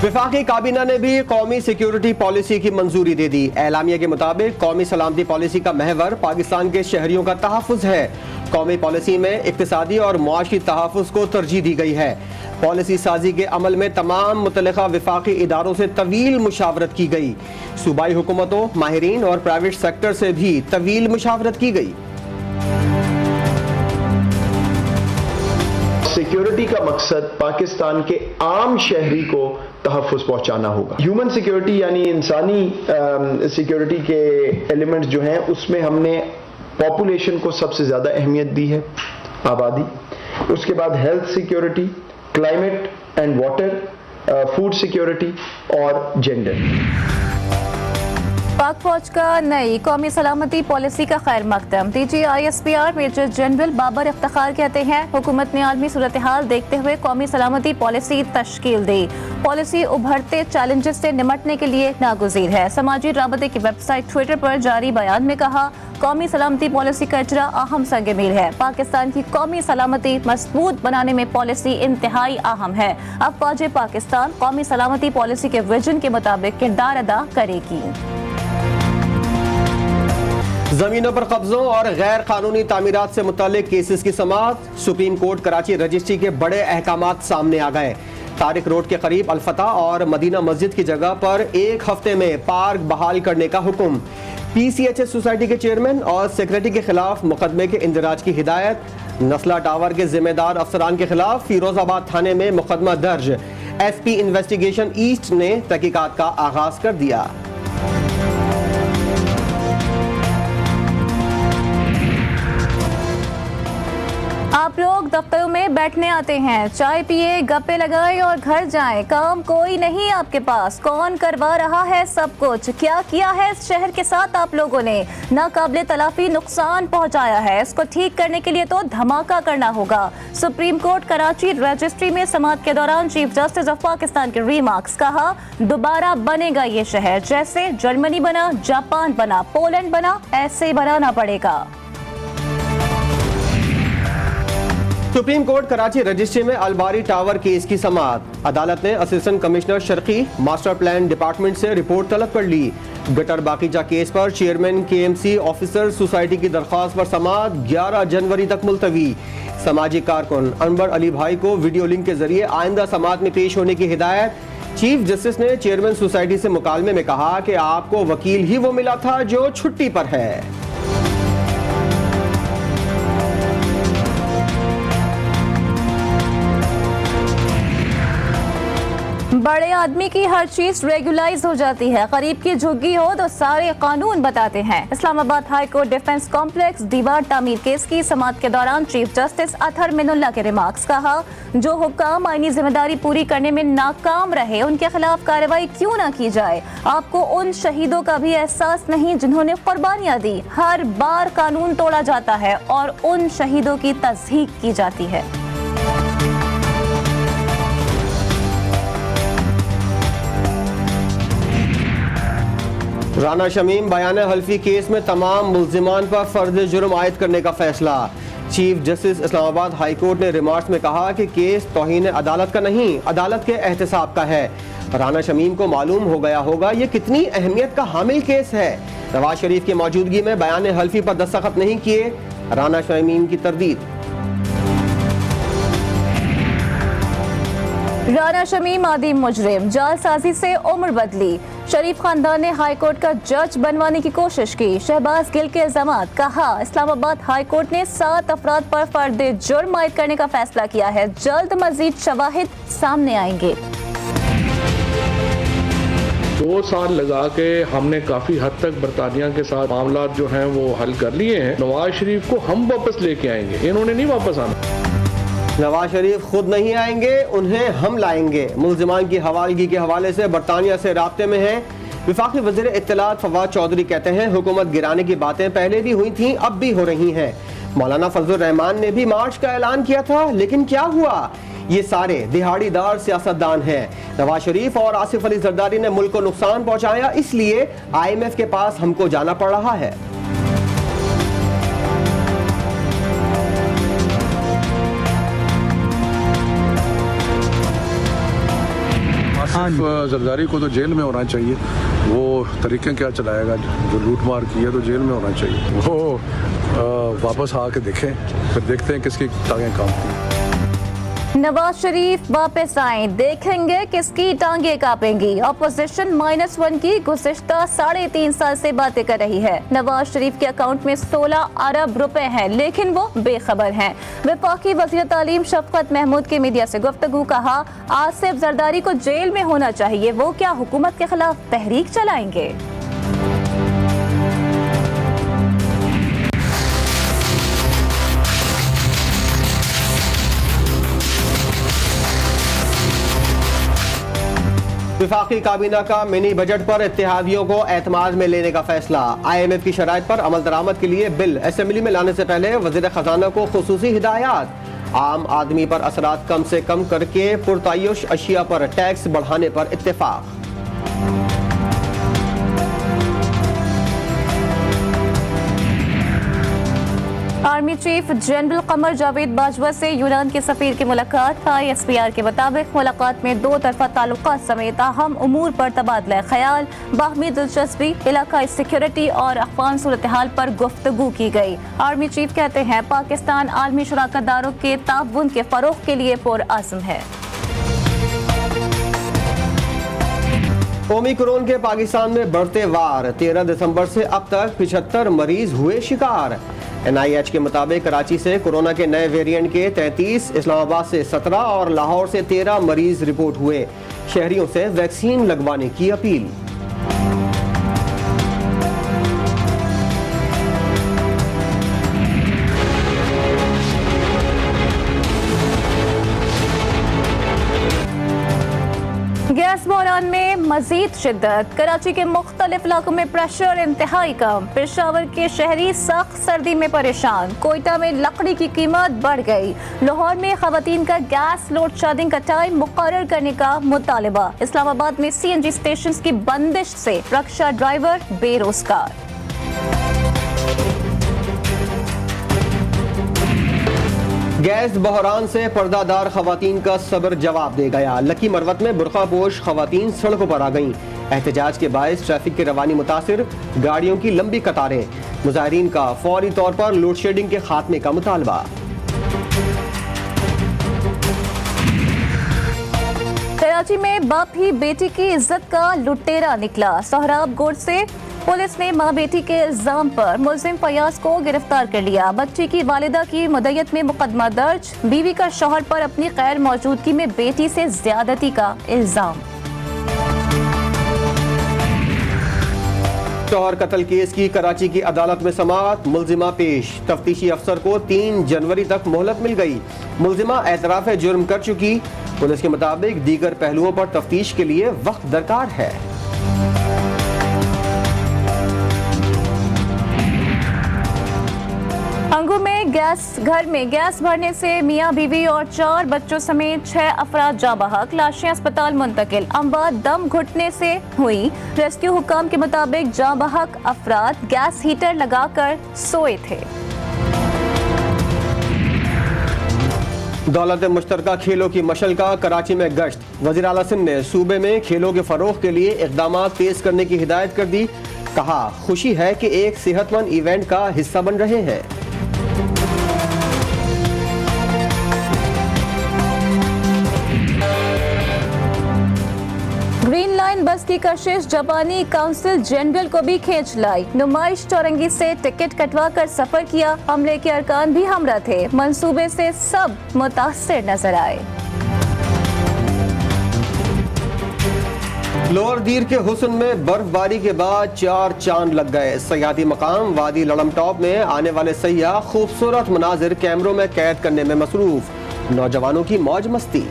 वफाकी काबीना ने भी कौमी सिक्योरिटी पॉलिसी की मंजूरी दे दी। एलामिया के मुताबिक कौमी सलामती पॉलिसी का महवर पाकिस्तान के शहरियों का तहफ़्फ़ुज़ है। कौमी पॉलिसी में इक़्तिसादी और मुआशी तहफ़्फ़ुज़ को तरजीह दी गई है। पॉलिसी साजी के अमल में तमाम मुतल्लिक़ा वफाकी इदारों से तवील मुशावरत की गई। सूबाई हुकूमतों, माहिरीन और प्राइवेट सेक्टर से भी तवील मुशावरत की गई। सिक्योरिटी का मकसद पाकिस्तान के आम शहरी को तहफ़्फ़ुज़ पहुंचाना होगा। ह्यूमन सिक्योरिटी यानी इंसानी सिक्योरिटी के एलिमेंट्स जो हैं उसमें हमने पॉपुलेशन को सबसे ज़्यादा अहमियत दी है, आबादी। उसके बाद health security, climate and water, food security और जेंडर। पाक फौज का नई कौमी सलामती पॉलिसी का खैर मकदम। DGISPR major general Babar Iftikhar कहते हैं, हुकूमत ने आलमी सूरत हाल देखते हुए कौमी सलामती पॉलिसी तश्कील दी। पॉलिसी उभरते चैलेंजेस से निमटने के लिए नागुज़ीर है। समाजी राबते की वेबसाइट ट्विटर पर जारी बयान में कहा, कौमी सलामती पॉलिसी का इजरा अहम संग मील है। पाकिस्तान की कौमी सलामती मजबूत बनाने में पॉलिसी इंतहाई अहम है। अब फौज पाकिस्तान कौमी सलामती पॉलिसी के विजन के मुताबिक किरदार अदा करेगी। जमीनों पर कब्जों और गैर कानूनी तामीरात से मुतालिक केसेस की समाअत। सुप्रीम कोर्ट कराची रजिस्ट्री के बड़े अहकामात सामने आ गए। तारिक रोड के करीब अल-फतह और मदीना मस्जिद की जगह पर 1 हफ्ते में पार्क बहाल करने का हुक्म। PCHS सोसाइटी के चेयरमैन और सेक्रेटरी के खिलाफ मुकदमे के इंदराज की हिदायत। नस्ला टावर के जिम्मेदार अफसरान के खिलाफ फिरोजाबाद थाने में मुकदमा दर्ज। SP इन्वेस्टिगेशन ईस्ट ने तहकीकात का आगाज कर दिया। आप लोग दफ्तरों में बैठने आते हैं, चाय पिए, गप्पे लगाएं और घर जाएं। काम कोई नहीं आपके पास। कौन करवा रहा है सब कुछ? क्या किया है इस शहर के साथ आप लोगों ने? नाकाबिले तलाफी नुकसान पहुंचाया है। इसको ठीक करने के लिए तो धमाका करना होगा। सुप्रीम कोर्ट कराची रजिस्ट्री में समाअत के दौरान चीफ जस्टिस ऑफ पाकिस्तान के रिमार्क्स। कहा, दोबारा बनेगा ये शहर, जैसे जर्मनी बना, जापान बना, पोलैंड बना, ऐसे बनाना पड़ेगा। सुप्रीम कोर्ट कराची रजिस्ट्री में अलबारी टावर केस की समाअत। अदालत ने assistant commissioner Sharki master plan department से रिपोर्ट तलब कर ली। गटर बाकीजा केस पर चेयरमैन KMC ऑफिसर सोसाइटी की दरख्वास्त पर समाअत 11 जनवरी तक मुलतवी। समाजी कारकुन अनवर अली भाई को वीडियो लिंक के जरिए आइंदा समाअत में पेश होने की हिदायत। चीफ जस्टिस ने चेयरमैन सोसाइटी से मुकालमे में कहा कि आपको वकील ही वो मिला था जो छुट्टी पर है। बड़े आदमी की हर चीज रेगुलाइज हो जाती है। गरीब की झुग्गी हो तो सारे कानून बताते हैं। Islamabad high court defence complex दीवार तामीर केस की समाअत के दौरान चीफ जस्टिस अतहर मिनुल्लाह के रिमार्क्स। कहा, जो हुक्काम आईनी जिम्मेदारी पूरी करने में नाकाम रहे उनके खिलाफ कार्रवाई क्यों ना की जाए? आपको उन शहीदों का भी एहसास नहीं जिन्होंने कुर्बानियां दी? हर बार कानून तोड़ा जाता है और उन शहीदों की तस्दीक की जाती है। राना शमीम बयान हल्फी केस में तमाम मुल्जिमान पर फर्ज जुर्म आयद करने का फैसला। Chief justice Islamabad high court ने रिमार्क्स में कहा कि केस तौहीन अदालत का नहीं, अदालत के एहतसाब का है। राना शमीम को मालूम हो गया होगा ये कितनी अहमियत का हामिल केस है। नवाज शरीफ की मौजूदगी में बयान हल्फी पर दस्तखत नहीं किए, राना शमीम की तरदीद। राना शमीम आदिम मुजरिम, जालसाजी से उम्र बदली। शरीफ खानदान ने हाई कोर्ट का जज बनवाने की कोशिश की। शहबाज गिल के इल्जामात। कहा, इस्लामाबाद हाई कोर्ट ने 7 अफराद पर फर्द जुर्म आयद करने का फैसला किया है। जल्द मजीद शवाहिद सामने आएंगे। 2 साल लगा के हमने काफी हद तक बरतानिया के साथ मामला जो हैं वो हल कर लिए हैं। नवाज शरीफ को हम वापस लेके आएंगे, इन्होंने नहीं वापस आना। नवाज शरीफ खुद नहीं आएंगे, उन्हें हम लाएंगे। मुल्जिमान की हवालगी के हवाले से बरतानिया से राब्ते में हैं। वफाकी वज़ीर इत्तलात फवाद चौधरी कहते हैं, हुकूमत गिराने की बातें पहले भी हुई थीं, अब भी हो रही हैं। मौलाना फजलुर रहमान ने भी मार्च का ऐलान किया था, लेकिन क्या हुआ? ये सारे दिहाड़ीदार सियासतदान हैं। नवाज शरीफ और आसिफ अली जरदारी ने मुल्क को नुकसान पहुंचाया, इसलिए IMF के पास हमको जाना पड़ रहा है। जरदारी को तो जेल में होना चाहिए। वो तरीके क्या चलाएगा, जो लूट मार की है तो जेल में होना चाहिए। वो वापस आके देखें, फिर देखते हैं किसकी टांगें कांपती हैं। नवाज शरीफ वापस आए, देखेंगे किसकी टांगे कांपेंगी। ऑपोजिशन -1 की गुज़िश्ता 3.5 साल से बातें कर रही है। नवाज शरीफ के अकाउंट में 16 अरब रुपए हैं, लेकिन वो बेखबर हैं। वफाकी वज़ीर तालीम शफकत महमूद की मीडिया से गुफ्तगू, कहा आसिफ जरदारी को जेल में होना चाहिए, वो क्या हुकूमत के खिलाफ तहरीक चलाएंगे। विफाकी काबीना का मिनी बजट पर इत्तेहादियों को एतमाद में लेने का फैसला। IMF की शराइत पर अमल दरामद के लिए बिल असेंबली में लाने से पहले वज़ीर खजाना को खुसूसी हिदायत। आम आदमी पर असरात कम से कम करके पुरतायुश अशिया पर टैक्स बढ़ाने पर इत्तेफाक। Army chief general Qamar Javed Bajwa से यूनान के सफीर की मुलाकात। ISPR के मुताबिक मुलाकात में दो तरफा ताल्लुकात समेत अहम उमूर पर तबादला ख्याल, बाहमी दिलचस्पी, इलाकाई सिक्योरिटी और अफगान सूरत हाल पर गुफ्तगू की गई। आर्मी चीफ कहते हैं पाकिस्तान आलमी शराकतदारों के ताउन के फरोग के लिए पुरअज़्म है। ओमिक्रॉन के पाकिस्तान में बढ़ते वार, 13 दिसंबर से अब तक 75 मरीज हुए शिकार। NIH के मुताबिक कराची से कोरोना के नए वेरिएंट के 33, इस्लामाबाद से 17 और लाहौर से 13 मरीज रिपोर्ट हुए। शहरियों से वैक्सीन लगवाने की अपील। गैस बहरान में मजीद शिद्दत, कराची के मुख्तलिफ इलाकों में प्रेशर इंतहाई कम। पेशावर के शहरी सख्त सर्दी में परेशान। कोयटा में लकड़ी की कीमत बढ़ गई। लाहौर में खवातीन का गैस लोड शेडिंग का टाइम मुकर्रर करने का मुतालिबा। इस्लामाबाद में CNG स्टेशन की बंदिश से रक्षा ड्राइवर बेरोजगार। गैस बहरान से पर्दादार खवातीन का सब्र जवाब दे गया। लकी मरवत में बुरखा पोश खवातीन सड़कों पर आ गईं। एहतजाज के बायस ट्रैफिक की रवानी मुतासिर, गाड़ियों की लंबी कतारें। मुजाहिरीन का फौरी तौर पर लोड शेडिंग के खात्मे का मुतालबा। कराची में बाप ही बेटी की इज्जत का लुटेरा निकला। सोहराब गोड से पुलिस ने मां बेटी के इल्जाम पर मुलजिम फयाज को गिरफ्तार कर लिया। बच्ची की वालिदा की मुद्दत में मुकदमा दर्ज। बीवी का शौहर पर अपनी गैर मौजूदगी में बेटी से ज्यादती का इल्जाम। शौहर कत्ल केस की कराची की अदालत में समाअत, मुलजिमा पेश। तफ्तीशी अफसर को 3 जनवरी तक मोहलत मिल गई। मुलजिमा एतराफ जुर्म कर चुकी। पुलिस के मुताबिक दीगर पहलुओं पर तफ्तीश के लिए वक्त दरकार है। अंगू में घर में गैस भरने से मियां बीवी और 4 बच्चों समेत 6 अफराद जाँ बहक। लाशें अस्पताल मुंतकिल। अम्बाद दम घुटने से हुई। रेस्क्यू हुकाम के मुताबिक जाँ बहक अफराद गैस हीटर लगाकर सोए थे। दौलत मुश्तरका खेलों की मशल का कराची में गश्त। वज़ीर आला सिंध ने सूबे में खेलों के फरोग के लिए इक़दाम तेज करने की हिदायत कर दी। कहा खुशी है कि एक सेहतमंद इवेंट का हिस्सा बन रहे हैं। ग्रीन लाइन बस की कशिश जापानी काउंसिल जनरल को भी खींच लाई। नुमाइश चौरंगी से टिकट कटवा कर सफर किया। हमले के अरकान भी हमरा थे। मंसूबे से सब मुतासिर नजर आए। लोअर दीर के हुस्न में बर्फबारी के बाद 4 चांद लग गए। सयाहती मकाम वादी लड़म टॉप में आने वाले सयाह खूबसूरत मनाजिर कैमरों में कैद करने में मसरूफ। नौजवानों की मौज मस्ती।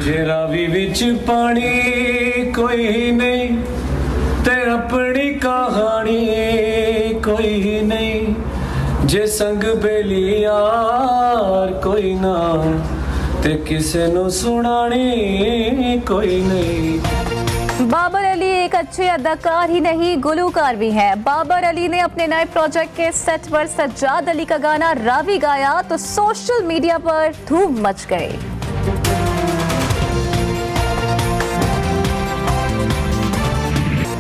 रावी विच पानी कोई नहीं ते अपनी कहानी कोई नहीं। जे संग बेली यार कोई ना ते किसे नु सुनानी कोई नहीं। बाबर अली एक अच्छे अदाकार ही नहीं गुलूकार भी हैं। बाबर अली ने अपने नए प्रोजेक्ट के सेट पर सज्जाद अली का गाना रावी गाया तो सोशल मीडिया पर धूम मच गई।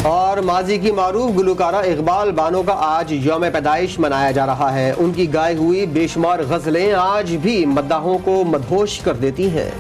और माजी की मारूफ गुलकारा इकबाल बानो का आज यौम पैदाइश मनाया जा रहा है। उनकी गाई हुई बेशुमार गजलें आज भी मद्दाहों को मदहोश कर देती हैं।